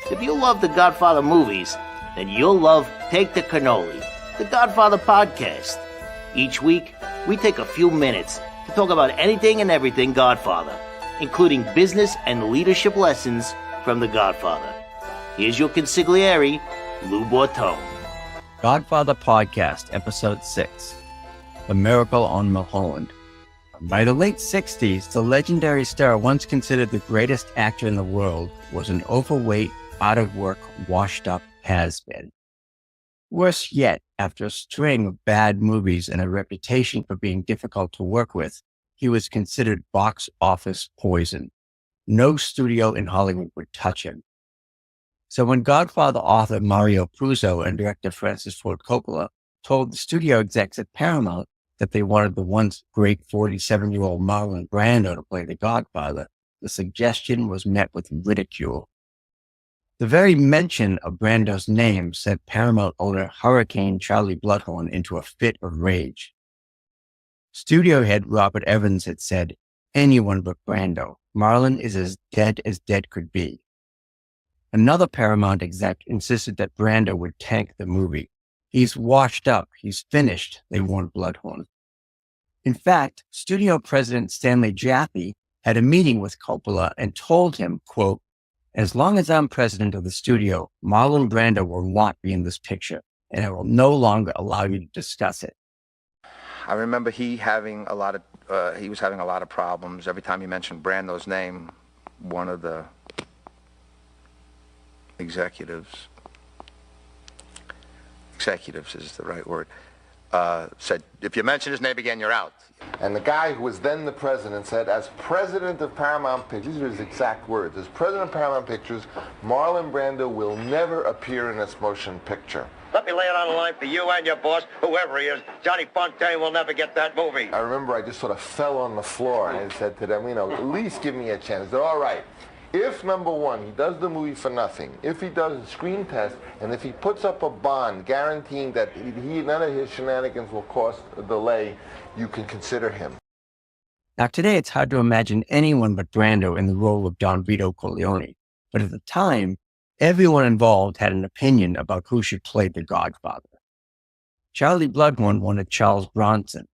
If you love the Godfather movies, then you'll love Take the Cannoli, the Godfather podcast. Each week, we take a few minutes to talk about anything and everything Godfather, including business and leadership lessons from the Godfather. Here's your consigliere, Lou Bortone. Godfather Podcast, Episode 6, The Miracle on Mulholland. By the late 60s, the legendary star, once considered the greatest actor in the world, was an overweight, out-of-work, washed-up has-been. Worse yet, after a string of bad movies and a reputation for being difficult to work with, he was considered box office poison. No studio in Hollywood would touch him. So when Godfather author Mario Puzo and director Francis Ford Coppola told the studio execs at Paramount that they wanted the once great 47-year-old Marlon Brando to play the Godfather, the suggestion was met with ridicule. The very mention of Brando's name sent Paramount owner Hurricane Charlie Bloodhorn into a fit of rage. Studio head Robert Evans had said, "Anyone but Brando. Marlon is as dead could be." Another Paramount exec insisted that Brando would tank the movie. "He's washed up. He's finished," they warned Bloodhorn. In fact, studio president Stanley Jaffe had a meeting with Coppola and told him, quote, "As long as I'm president of the studio, Marlon Brando will not be in this picture, and I will no longer allow you to discuss it." I remember he was having a lot of problems. Every time he mentioned Brando's name, one of the executives is the right word, said, "If you mention his name again, you're out." And the guy who was then the president said, "As president of Paramount Pictures," these are his exact words, "as president of Paramount Pictures, Marlon Brando will never appear in this motion picture." Let me lay it on the line for you and your boss, whoever he is. Johnny Fontaine will never get that movie. I remember I just sort of fell on the floor and I said to them, at least give me a chance. They said, "All right. If, number one, he does the movie for nothing, if he does a screen test, and if he puts up a bond guaranteeing that none of his shenanigans will cause a delay, you can consider him." Now today it's hard to imagine anyone but Brando in the role of Don Vito Corleone, but at the time, everyone involved had an opinion about who should play the Godfather. Charlie Bloodhorn wanted Charles Bronson.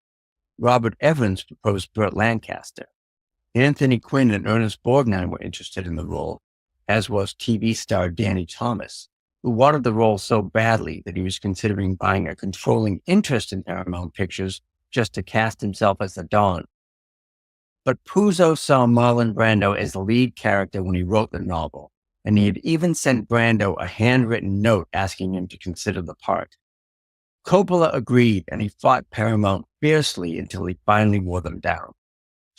Robert Evans proposed Burt Lancaster. Anthony Quinn and Ernest Borgnine were interested in the role, as was TV star Danny Thomas, who wanted the role so badly that he was considering buying a controlling interest in Paramount Pictures just to cast himself as the Don. But Puzo saw Marlon Brando as the lead character when he wrote the novel, and he had even sent Brando a handwritten note asking him to consider the part. Coppola agreed, and he fought Paramount fiercely until he finally wore them down.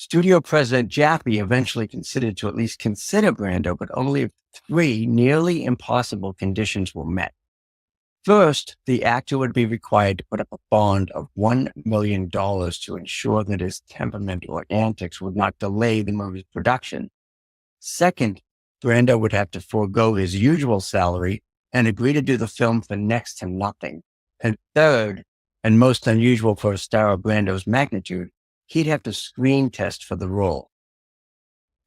Studio president Jaffe eventually considered to at least consider Brando, but only if 3 nearly impossible conditions were met. First, the actor would be required to put up a bond of $1 million to ensure that his temperament or antics would not delay the movie's production. Second, Brando would have to forego his usual salary and agree to do the film for next to nothing. And third, and most unusual for a star of Brando's magnitude, he'd have to screen test for the role.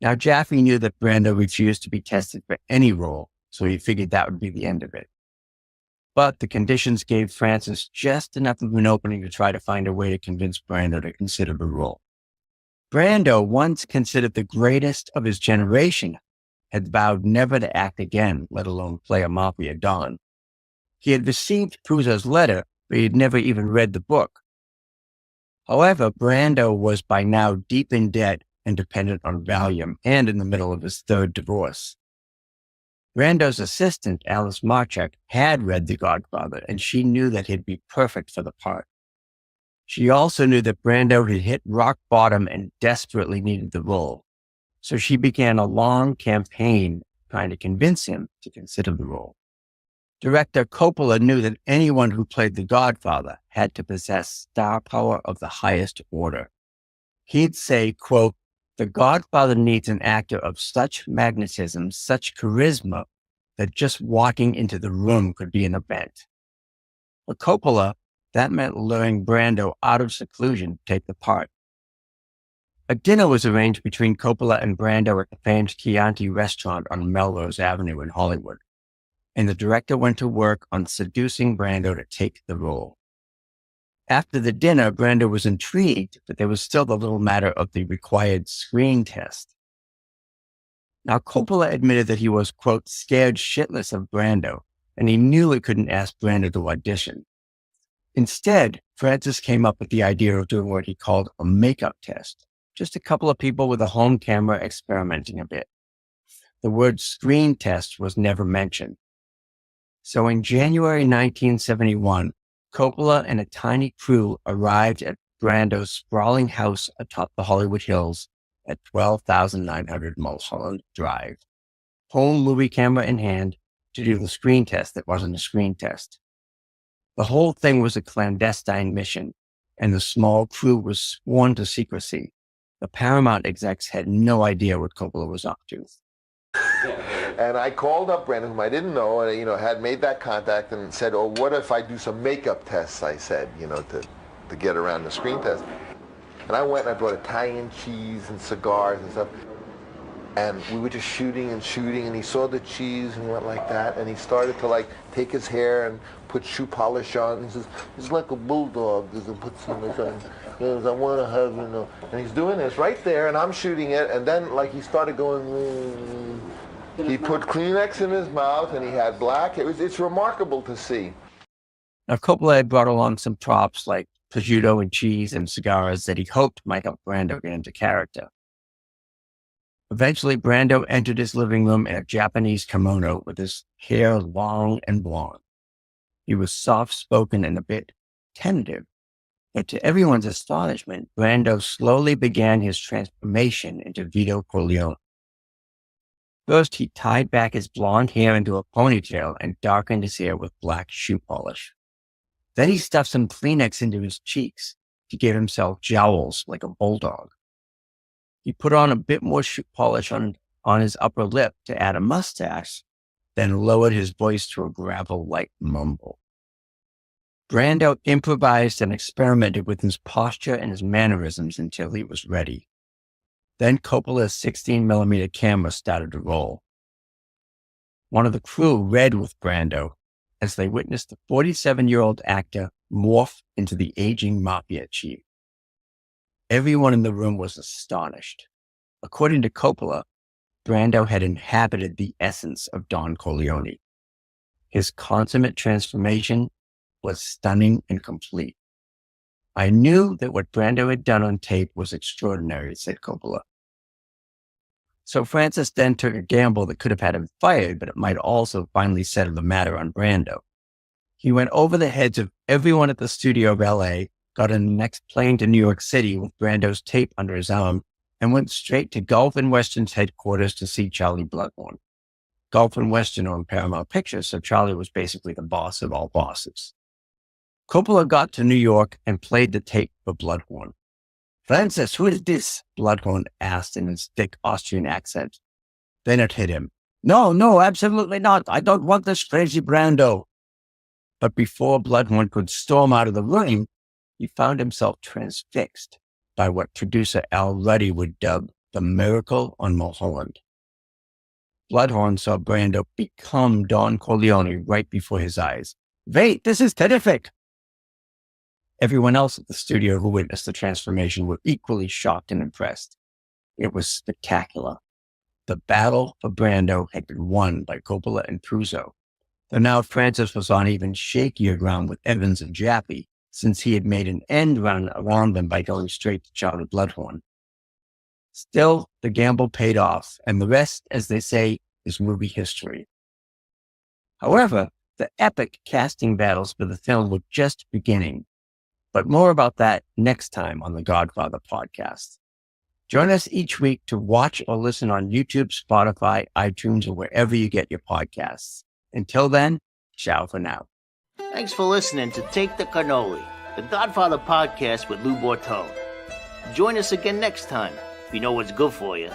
Now, Jaffe knew that Brando refused to be tested for any role, so he figured that would be the end of it. But the conditions gave Francis just enough of an opening to try to find a way to convince Brando to consider the role. Brando, once considered the greatest of his generation, had vowed never to act again, let alone play a mafia don. He had received Puzo's letter, but he had never even read the book. However, Brando was by now deep in debt and dependent on Valium, and in the middle of his 3rd divorce. Brando's assistant, Alice Marchak, had read The Godfather, and she knew that he'd be perfect for the part. She also knew that Brando had hit rock bottom and desperately needed the role. So she began a long campaign trying to convince him to consider the role. Director Coppola knew that anyone who played the Godfather had to possess star power of the highest order. He'd say, quote, "The Godfather needs an actor of such magnetism, such charisma, that just walking into the room could be an event." For Coppola, that meant luring Brando out of seclusion to take the part. A dinner was arranged between Coppola and Brando at the famed Chianti restaurant on Melrose Avenue in Hollywood. and the director went to work on seducing Brando to take the role. After the dinner, Brando was intrigued, but there was still the little matter of the required screen test. Now, Coppola admitted that he was, quote, scared shitless of Brando, and he knew he couldn't ask Brando to audition. Instead, Francis came up with the idea of doing what he called a makeup test, just a couple of people with a home camera experimenting a bit. The word screen test was never mentioned. So in January 1971, Coppola and a tiny crew arrived at Brando's sprawling house atop the Hollywood Hills at 12,900 Mulholland Drive, home movie camera in hand, to do the screen test that wasn't a screen test. The whole thing was a clandestine mission, and the small crew was sworn to secrecy. The Paramount execs had no idea what Coppola was up to. And I called up Brandon, whom I didn't know, and had made that contact and said, "Oh, what if I do some makeup tests?" I said, to get around the screen test. And I went and I brought Italian cheese and cigars and stuff. And we were just shooting, and he saw the cheese and went like that, and he started to take his hair and put shoe polish on. He says, "It's like a bulldog." And put some on. He goes, "I want to have, And he's doing this right there, and I'm shooting it, and then he started going. He put Kleenex in his mouth, and he had black. It's remarkable to see. Now, Coppola had brought along some props like prosciutto and cheese and cigars that he hoped might help Brando get into character. Eventually, Brando entered his living room in a Japanese kimono with his hair long and blonde. He was soft-spoken and a bit tentative, but to everyone's astonishment, Brando slowly began his transformation into Vito Corleone. First, he tied back his blonde hair into a ponytail and darkened his hair with black shoe polish. Then he stuffed some Kleenex into his cheeks to give himself jowls like a bulldog. He put on a bit more shoe polish on his upper lip to add a mustache, then lowered his voice to a gravel-like mumble. Brando improvised and experimented with his posture and his mannerisms until he was ready. Then Coppola's 16mm camera started to roll. One of the crew read with Brando as they witnessed the 47-year-old actor morph into the aging mafia chief. Everyone in the room was astonished. According to Coppola, Brando had inhabited the essence of Don Corleone. His consummate transformation was stunning and complete. "I knew that what Brando had done on tape was extraordinary," said Coppola. So Francis then took a gamble that could have had him fired, but it might also finally settle the matter on Brando. He went over the heads of everyone at the studio of LA, got on the next plane to New York City with Brando's tape under his arm, and went straight to Gulf and Western's headquarters to see Charlie Bloodhorn. Gulf and Western owned Paramount Pictures, so Charlie was basically the boss of all bosses. Coppola got to New York and played the tape for Bloodhorn. "Francis, who is this?" Bloodhorn asked in his thick Austrian accent. Then it hit him. No, absolutely not. I don't want this crazy Brando." But before Bloodhorn could storm out of the room, he found himself transfixed by what producer Al Ruddy would dub the miracle on Mulholland. Bloodhorn saw Brando become Don Corleone right before his eyes. "Wait, this is terrific!" Everyone else at the studio who witnessed the transformation were equally shocked and impressed. It was spectacular. The battle for Brando had been won by Coppola and Puzo, though now Francis was on even shakier ground with Evans and Jaffe, since he had made an end run around them by going straight to Charlie Bloodhorn. Still, the gamble paid off, and the rest, as they say, is movie history. However, the epic casting battles for the film were just beginning. But more about that next time on the Godfather podcast. Join us each week to watch or listen on YouTube, Spotify, iTunes, or wherever you get your podcasts. Until then, ciao for now. Thanks for listening to Take the Cannoli, the Godfather podcast with Lou Bortone. Join us again next time if you know what's good for you.